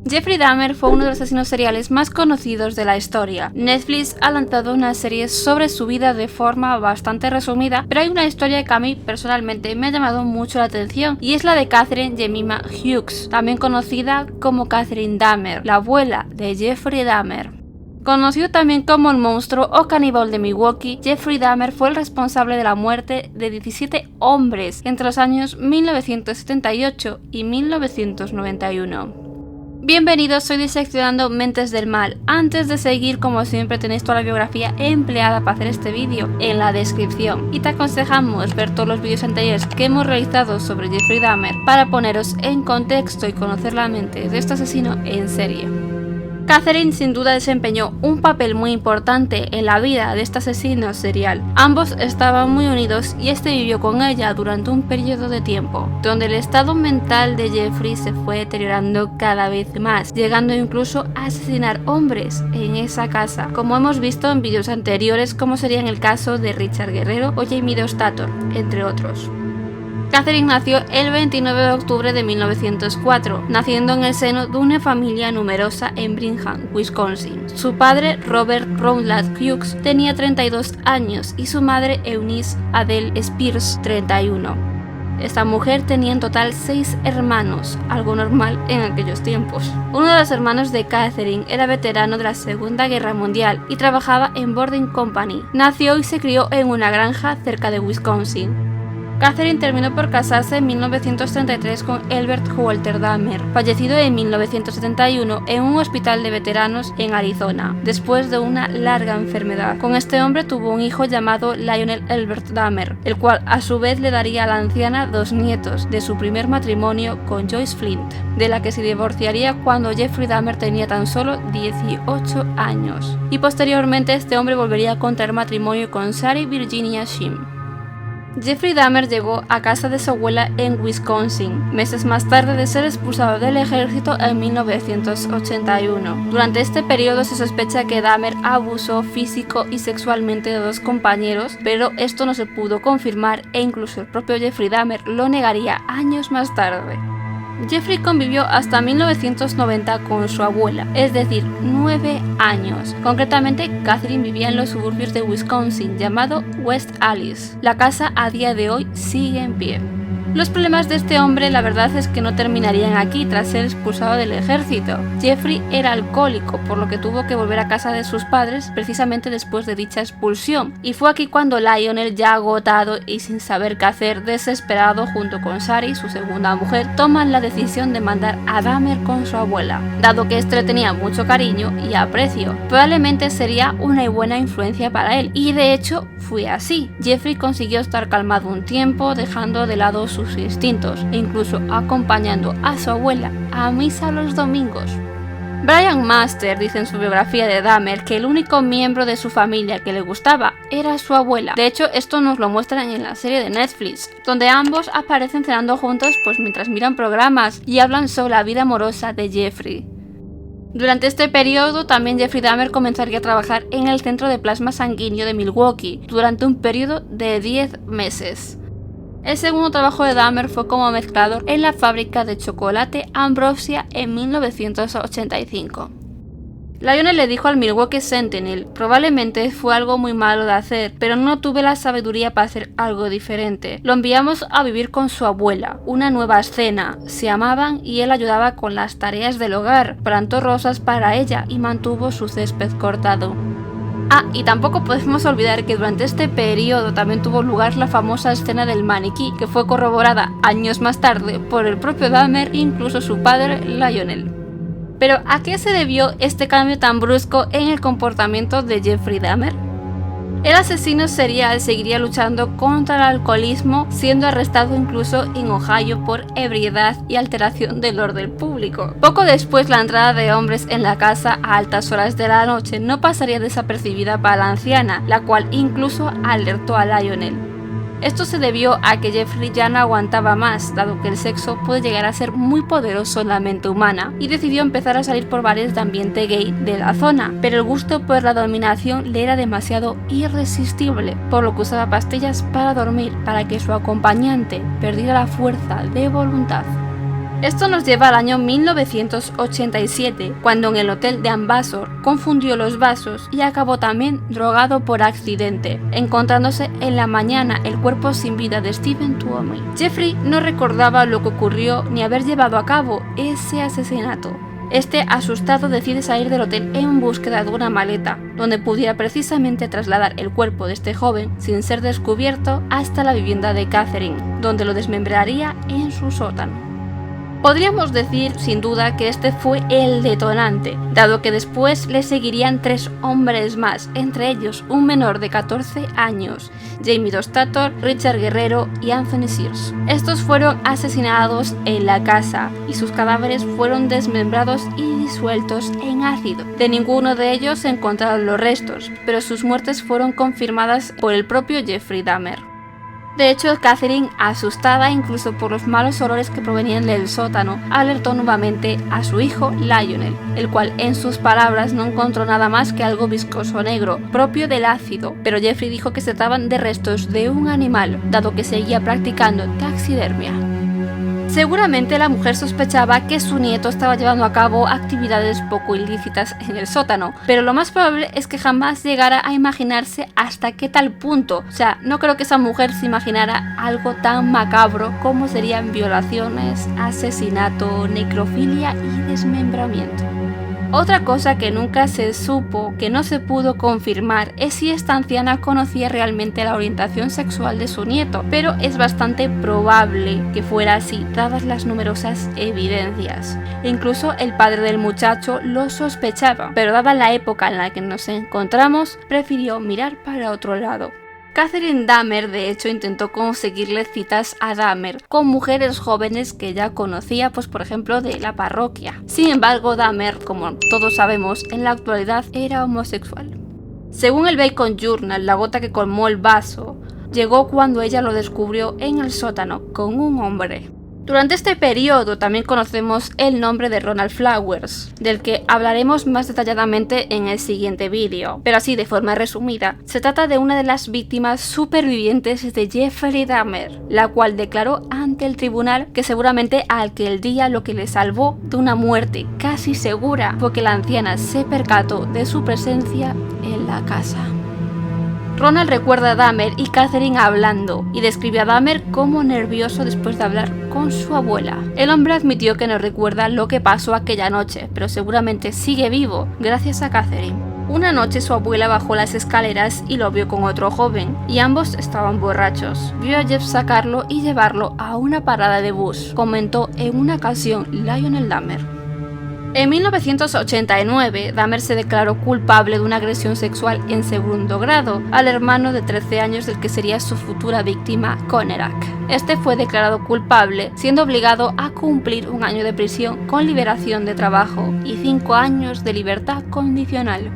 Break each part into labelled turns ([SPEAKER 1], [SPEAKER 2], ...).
[SPEAKER 1] Jeffrey Dahmer fue uno de los asesinos seriales más conocidos de la historia. Netflix ha lanzado una serie sobre su vida de forma bastante resumida, pero hay una historia que a mí personalmente me ha llamado mucho la atención y es la de Catherine Jemima Hughes, también conocida como Catherine Dahmer, la abuela de Jeffrey Dahmer. Conocido también como el monstruo o caníbal de Milwaukee, Jeffrey Dahmer fue el responsable de la muerte de 17 hombres entre los años 1978 y 1991. Bienvenidos, soy Diseccionando Mentes del Mal. Antes de seguir, como siempre, tenéis toda la biografía empleada para hacer este vídeo en la descripción y te aconsejamos ver todos los vídeos anteriores que hemos realizado sobre Jeffrey Dahmer para poneros en contexto y conocer la mente de este asesino en serie. Catherine sin duda desempeñó un papel muy importante en la vida de este asesino serial. Ambos estaban muy unidos y este vivió con ella durante un periodo de tiempo, donde el estado mental de Jeffrey se fue deteriorando cada vez más, llegando incluso a asesinar hombres en esa casa, como hemos visto en vídeos anteriores, como sería en el caso de Richard Guerrero o Jamie Dostator, entre otros. Catherine nació el 29 de octubre de 1904, naciendo en el seno de una familia numerosa en Brigham, Wisconsin. Su padre, Robert Rowland Hughes, tenía 32 años y su madre, Eunice Adele Spears, 31. Esta mujer tenía en total 6 hermanos, algo normal en aquellos tiempos. Uno de los hermanos de Catherine era veterano de la Segunda Guerra Mundial y trabajaba en Boarding Company. Nació y se crió en una granja cerca de Wisconsin. Catherine terminó por casarse en 1933 con Elbert Walter Dahmer, fallecido en 1971 en un hospital de veteranos en Arizona, después de una larga enfermedad. Con este hombre tuvo un hijo llamado Lionel Elbert Dahmer, el cual a su vez le daría a la anciana 2 nietos de su primer matrimonio con Joyce Flint, de la que se divorciaría cuando Jeffrey Dahmer tenía tan solo 18 años. Y posteriormente este hombre volvería a contraer matrimonio con Sarah Virginia Shim. Jeffrey Dahmer llegó a casa de su abuela en Wisconsin, meses más tarde de ser expulsado del ejército en 1981. Durante este periodo se sospecha que Dahmer abusó físico y sexualmente de 2 compañeros, pero esto no se pudo confirmar e incluso el propio Jeffrey Dahmer lo negaría años más tarde. Jeffrey convivió hasta 1990 con su abuela, es decir, 9 años. Concretamente, Catherine vivía en los suburbios de Wisconsin, llamado West Allis. La casa a día de hoy sigue en pie. Los problemas de este hombre la verdad es que no terminarían aquí tras ser expulsado del ejército. Jeffrey era alcohólico, por lo que tuvo que volver a casa de sus padres precisamente después de dicha expulsión, y fue aquí cuando Lionel, ya agotado y sin saber qué hacer, desesperado junto con Sari, su segunda mujer, toman la decisión de mandar a Dahmer con su abuela. Dado que este le tenía mucho cariño y aprecio, probablemente sería una buena influencia para él, y de hecho fue así. Jeffrey consiguió estar calmado un tiempo, dejando de lado sus instintos e incluso acompañando a su abuela a misa los domingos. Brian Master dice en su biografía de Dahmer que el único miembro de su familia que le gustaba era su abuela. De hecho, esto nos lo muestran en la serie de Netflix, donde ambos aparecen cenando juntos mientras miran programas y hablan sobre la vida amorosa de Jeffrey. Durante este periodo también Jeffrey Dahmer comenzaría a trabajar en el centro de plasma sanguíneo de Milwaukee durante un periodo de 10 meses. El segundo trabajo de Dahmer fue como mezclador en la fábrica de chocolate Ambrosia en 1985. Lionel le dijo al Milwaukee Sentinel: probablemente fue algo muy malo de hacer, pero no tuve la sabiduría para hacer algo diferente. Lo enviamos a vivir con su abuela, una nueva escena. Se amaban y él ayudaba con las tareas del hogar, plantó rosas para ella y mantuvo su césped cortado. Y tampoco podemos olvidar que durante este periodo también tuvo lugar la famosa escena del maniquí, que fue corroborada años más tarde por el propio Dahmer e incluso su padre Lionel. Pero ¿a qué se debió este cambio tan brusco en el comportamiento de Jeffrey Dahmer? El asesino serial seguiría luchando contra el alcoholismo, siendo arrestado incluso en Ohio por ebriedad y alteración del orden público. Poco después, la entrada de hombres en la casa a altas horas de la noche no pasaría desapercibida para la anciana, la cual incluso alertó a Lionel. Esto se debió a que Jeffrey ya no aguantaba más, dado que el sexo puede llegar a ser muy poderoso en la mente humana, y decidió empezar a salir por bares de ambiente gay de la zona, pero el gusto por la dominación le era demasiado irresistible, por lo que usaba pastillas para dormir, para que su acompañante perdiera la fuerza de voluntad. Esto nos lleva al año 1987, cuando en el hotel de Ambassador confundió los vasos y acabó también drogado por accidente, encontrándose en la mañana el cuerpo sin vida de Stephen Tuomi. Jeffrey no recordaba lo que ocurrió ni haber llevado a cabo ese asesinato. Este, asustado, decide salir del hotel en búsqueda de una maleta, donde pudiera precisamente trasladar el cuerpo de este joven sin ser descubierto hasta la vivienda de Catherine, donde lo desmembraría en su sótano. Podríamos decir sin duda que este fue el detonante, dado que después le seguirían 3 hombres más, entre ellos un menor de 14 años, Jamie Dostator, Richard Guerrero y Anthony Sears. Estos fueron asesinados en la casa y sus cadáveres fueron desmembrados y disueltos en ácido. De ninguno de ellos se encontraron los restos, pero sus muertes fueron confirmadas por el propio Jeffrey Dahmer. De hecho, Catherine, asustada incluso por los malos olores que provenían del sótano, alertó nuevamente a su hijo Lionel, el cual en sus palabras no encontró nada más que algo viscoso negro, propio del ácido, pero Jeffrey dijo que se trataban de restos de un animal, dado que seguía practicando taxidermia. Seguramente la mujer sospechaba que su nieto estaba llevando a cabo actividades poco ilícitas en el sótano, pero lo más probable es que jamás llegara a imaginarse hasta qué tal punto. O sea, no creo que esa mujer se imaginara algo tan macabro como serían violaciones, asesinato, necrofilia y desmembramiento. Otra cosa que nunca se supo, que no se pudo confirmar, es si esta anciana conocía realmente la orientación sexual de su nieto, pero es bastante probable que fuera así, dadas las numerosas evidencias. Incluso el padre del muchacho lo sospechaba, pero dada la época en la que nos encontramos, prefirió mirar para otro lado. Catherine Dahmer, de hecho, intentó conseguirle citas a Dahmer con mujeres jóvenes que ya conocía, pues por ejemplo, de la parroquia. Sin embargo, Dahmer, como todos sabemos, en la actualidad era homosexual. Según el Bacon Journal, la gota que colmó el vaso llegó cuando ella lo descubrió en el sótano con un hombre. Durante este periodo también conocemos el nombre de Ronald Flowers, del que hablaremos más detalladamente en el siguiente vídeo, pero así de forma resumida, se trata de una de las víctimas supervivientes de Jeffrey Dahmer, la cual declaró ante el tribunal que seguramente aquel día lo que le salvó de una muerte casi segura fue que la anciana se percató de su presencia en la casa. Ronald recuerda a Dahmer y Catherine hablando y describe a Dahmer como nervioso después de hablar con su abuela. El hombre admitió que no recuerda lo que pasó aquella noche, pero seguramente sigue vivo gracias a Catherine. Una noche su abuela bajó las escaleras y lo vio con otro joven, y ambos estaban borrachos. Vio a Jeff sacarlo y llevarlo a una parada de bus, comentó en una ocasión Lionel Dahmer. En 1989, Dahmer se declaró culpable de una agresión sexual en segundo grado al hermano de 13 años del que sería su futura víctima, Conerak. Este fue declarado culpable, siendo obligado a cumplir 1 año de prisión con liberación de trabajo y 5 años de libertad condicional.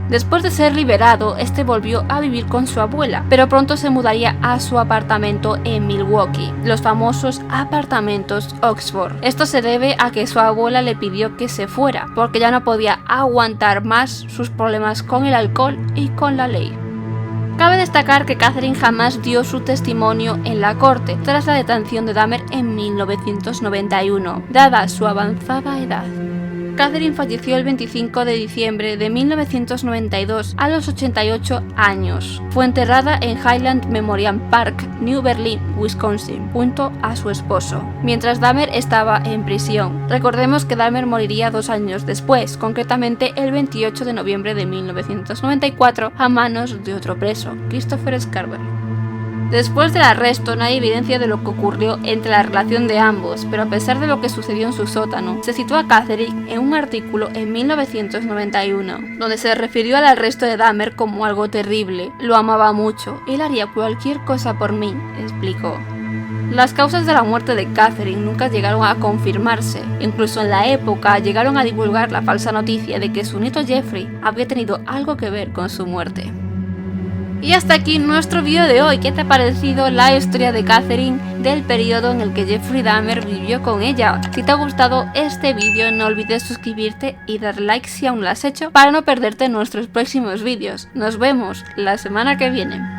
[SPEAKER 1] Después de ser liberado, este volvió a vivir con su abuela, pero pronto se mudaría a su apartamento en Milwaukee, los famosos apartamentos Oxford. Esto se debe a que su abuela le pidió que se fuera, porque ya no podía aguantar más sus problemas con el alcohol y con la ley. Cabe destacar que Catherine jamás dio su testimonio en la corte tras la detención de Dahmer en 1991, dada su avanzada edad. Catherine falleció el 25 de diciembre de 1992 a los 88 años. Fue enterrada en Highland Memorial Park, New Berlin, Wisconsin, junto a su esposo, mientras Dahmer estaba en prisión. Recordemos que Dahmer moriría 2 años después, concretamente el 28 de noviembre de 1994, a manos de otro preso, Christopher Scarver. Después del arresto no hay evidencia de lo que ocurrió entre la relación de ambos, pero a pesar de lo que sucedió en su sótano, se citó a Catherine en un artículo en 1991, donde se refirió al arresto de Dahmer como algo terrible. Lo amaba mucho, él haría cualquier cosa por mí, explicó. Las causas de la muerte de Catherine nunca llegaron a confirmarse, incluso en la época llegaron a divulgar la falsa noticia de que su nieto Jeffrey había tenido algo que ver con su muerte. Y hasta aquí nuestro vídeo de hoy. ¿Qué te ha parecido la historia de Catherine del periodo en el que Jeffrey Dahmer vivió con ella? Si te ha gustado este vídeo, no olvides suscribirte y dar like si aún lo has hecho para no perderte nuestros próximos vídeos. Nos vemos la semana que viene.